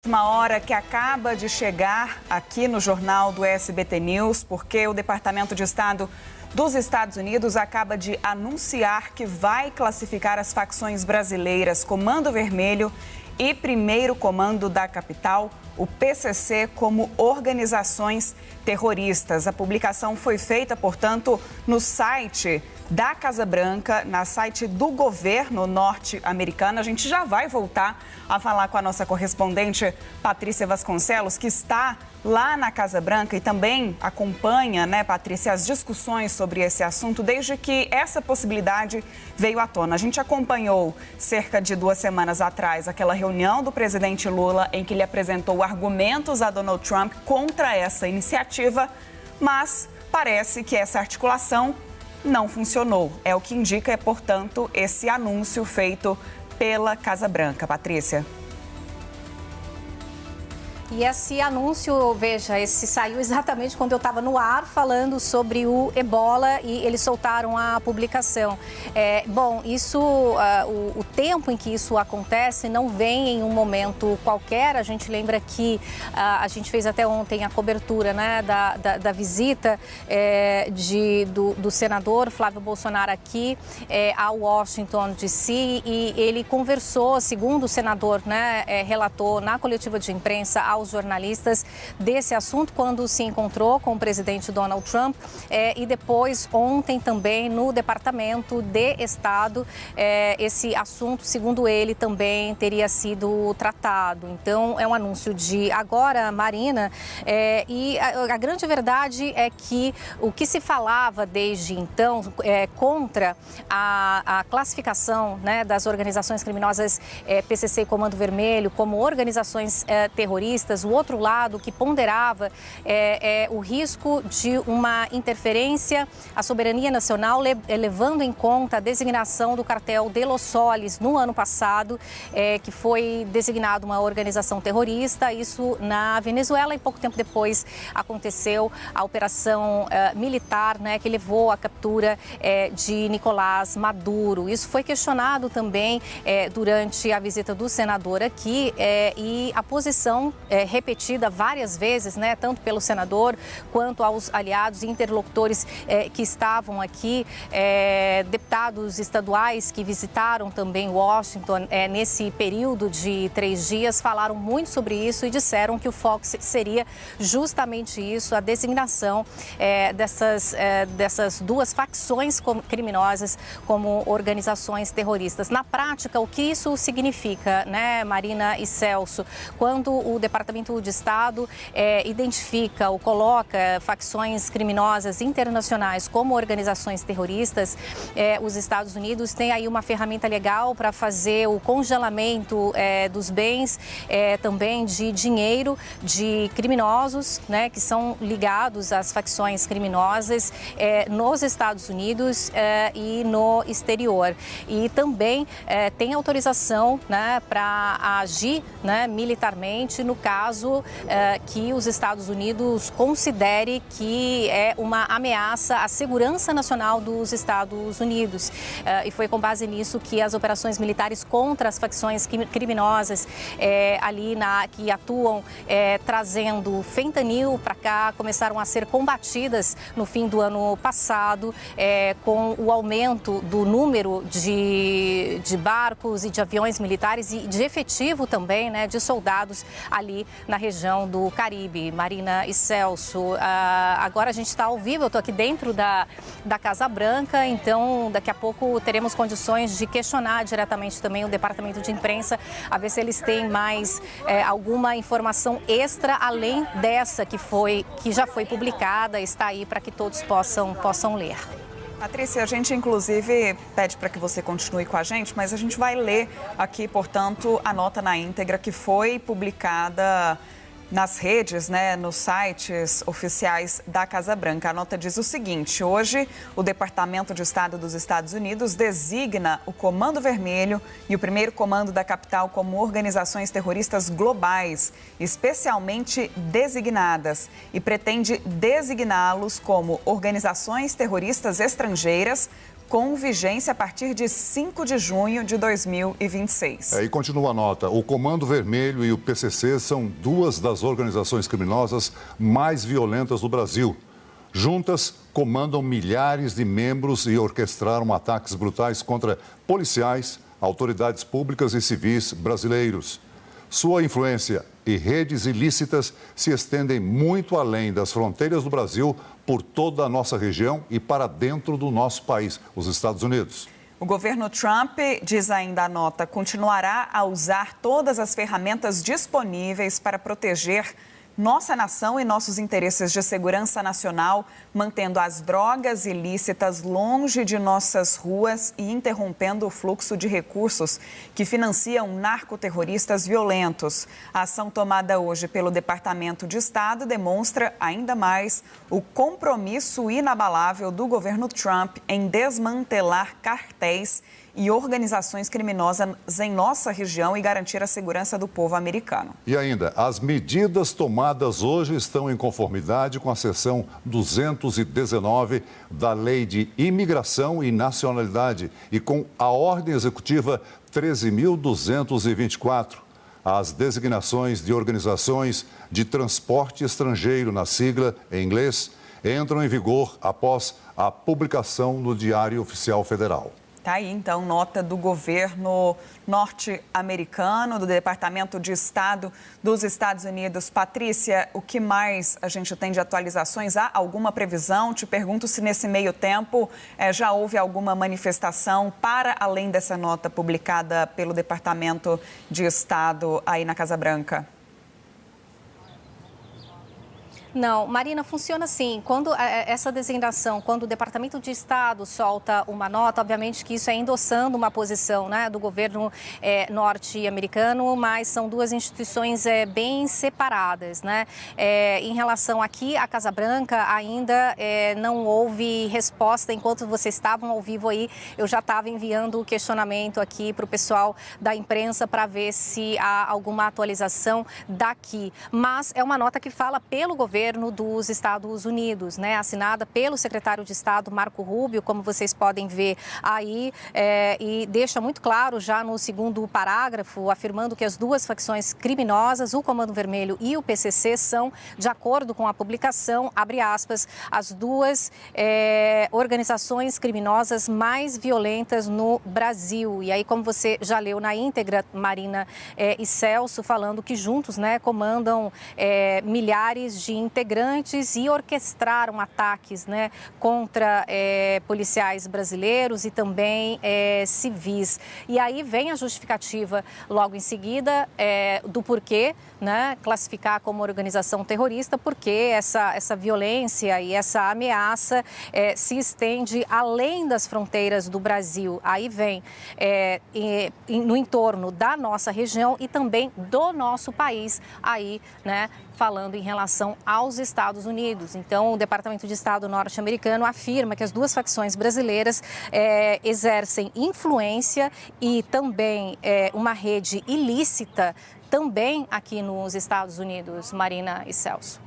Uma hora que acaba de chegar aqui no Jornal do SBT News, porque o Departamento de Estado dos Estados Unidos acaba de anunciar que vai classificar as facções brasileiras Comando Vermelho e Primeiro Comando da Capital, o PCC, como organizações terroristas. A publicação foi feita, portanto, no site da Casa Branca, no site do governo norte-americano. A gente já vai voltar a falar com a nossa correspondente Patrícia Vasconcelos, que está lá na Casa Branca e também acompanha, Patrícia, as discussões sobre esse assunto desde que essa possibilidade veio à tona. A gente acompanhou cerca de 2 semanas atrás aquela reunião do presidente Lula em que ele apresentou argumentos a Donald Trump contra essa iniciativa, mas parece que essa articulação não funcionou. É o que indica, portanto, esse anúncio feito pela Casa Branca. Patrícia. E esse anúncio, veja, esse saiu exatamente quando eu estava no ar falando sobre o Ebola e eles soltaram a publicação. O tempo em que isso acontece não vem em um momento qualquer. A gente lembra que a gente fez até ontem a cobertura, da visita do senador Flávio Bolsonaro aqui a Washington, D.C. e ele conversou, segundo o senador, relatou na coletiva de imprensa aos jornalistas desse assunto quando se encontrou com o presidente Donald Trump e depois ontem também no Departamento de Estado esse assunto, segundo ele, também teria sido tratado. Então é um anúncio de agora, Marina, e a grande verdade é que o que se falava desde então contra a classificação das organizações criminosas PCC e Comando Vermelho como organizações terroristas. O outro lado que ponderava o risco de uma interferência à soberania nacional, levando em conta a designação do cartel de Los Soles no ano passado, que foi designado uma organização terrorista, isso na Venezuela, e pouco tempo depois aconteceu a operação militar, que levou à captura de Nicolás Maduro. Isso foi questionado também durante a visita do senador aqui e a posição repetida várias vezes, tanto pelo senador quanto aos aliados e interlocutores que estavam aqui, deputados estaduais que visitaram também Washington nesse período de 3 dias, falaram muito sobre isso e disseram que o foco seria justamente isso, a designação dessas duas facções criminosas como organizações terroristas. Na prática, o que isso significa, Marina e Celso? Quando o Departamento de Estado identifica ou coloca facções criminosas internacionais como organizações terroristas, os Estados Unidos têm aí uma ferramenta legal para fazer o congelamento dos bens, também de dinheiro de criminosos, que são ligados às facções criminosas nos Estados Unidos e no exterior. E também tem autorização para agir militarmente no caso que os Estados Unidos considere que é uma ameaça à segurança nacional dos Estados Unidos. E foi com base nisso que as operações militares contra as facções criminosas que atuam trazendo fentanil para cá começaram a ser combatidas no fim do ano passado com o aumento do número de barcos e de aviões militares e de efetivo também, de soldados ali na região do Caribe. Marina e Celso, agora a gente está ao vivo, eu estou aqui dentro da Casa Branca, então daqui a pouco teremos condições de questionar diretamente também o Departamento de Imprensa, a ver se eles têm mais alguma informação extra, além dessa que já foi publicada, está aí para que todos possam ler. Patrícia, a gente inclusive pede para que você continue com a gente, mas a gente vai ler aqui, portanto, a nota na íntegra que foi publicada nas redes, nos sites oficiais da Casa Branca. A nota diz o seguinte: hoje, o Departamento de Estado dos Estados Unidos designa o Comando Vermelho e o Primeiro Comando da Capital como organizações terroristas globais, especialmente designadas, e pretende designá-los como organizações terroristas estrangeiras com vigência a partir de 5 de junho de 2026. E continua a nota. O Comando Vermelho e o PCC são duas das organizações criminosas mais violentas do Brasil. Juntas, comandam milhares de membros e orquestraram ataques brutais contra policiais, autoridades públicas e civis brasileiros. Sua influência e redes ilícitas se estendem muito além das fronteiras do Brasil, por toda a nossa região e para dentro do nosso país, os Estados Unidos. O governo Trump, diz ainda a nota, continuará a usar todas as ferramentas disponíveis para proteger nossa nação e nossos interesses de segurança nacional, mantendo as drogas ilícitas longe de nossas ruas e interrompendo o fluxo de recursos que financiam narcoterroristas violentos. A ação tomada hoje pelo Departamento de Estado demonstra ainda mais o compromisso inabalável do governo Trump em desmantelar cartéis e organizações criminosas em nossa região e garantir a segurança do povo americano. E ainda, as medidas tomadas hoje estão em conformidade com a seção 219 da Lei de Imigração e Nacionalidade e com a Ordem Executiva 13.224. As designações de organizações de transporte estrangeiro, na sigla em inglês, entram em vigor após a publicação no Diário Oficial Federal. Tá aí, então, nota do governo norte-americano, do Departamento de Estado dos Estados Unidos. Patrícia, o que mais a gente tem de atualizações? Há alguma previsão? Te pergunto se nesse meio tempo já houve alguma manifestação para além dessa nota publicada pelo Departamento de Estado aí na Casa Branca. Não, Marina, funciona assim. Quando essa designação, quando o Departamento de Estado solta uma nota, obviamente que isso é endossando uma posição, né, do governo norte-americano, mas são duas instituições bem separadas, né? Em relação aqui à Casa Branca, ainda não houve resposta. Enquanto vocês estavam ao vivo aí, eu já estava enviando o questionamento aqui para o pessoal da imprensa para ver se há alguma atualização daqui. Mas é uma nota que fala pelo governo dos Estados Unidos, né, assinada pelo secretário de Estado Marco Rubio, como vocês podem ver aí, e deixa muito claro já no segundo parágrafo, afirmando que as duas facções criminosas, o Comando Vermelho e o PCC, são, de acordo com a publicação, abre aspas, as duas organizações criminosas mais violentas no Brasil. E aí, como você já leu na íntegra, Marina e Celso, falando que juntos, né, comandam milhares de integrantes e orquestraram ataques, né, contra policiais brasileiros e também civis. E aí vem a justificativa logo em seguida do porquê, né, classificar como organização terrorista, porque essa violência e essa ameaça se estende além das fronteiras do Brasil. Aí vem no entorno da nossa região e também do nosso país, aí, né, falando em relação aos Estados Unidos. Então, o Departamento de Estado norte-americano afirma que as duas facções brasileiras exercem influência e também uma rede ilícita também aqui nos Estados Unidos, Marina e Celso.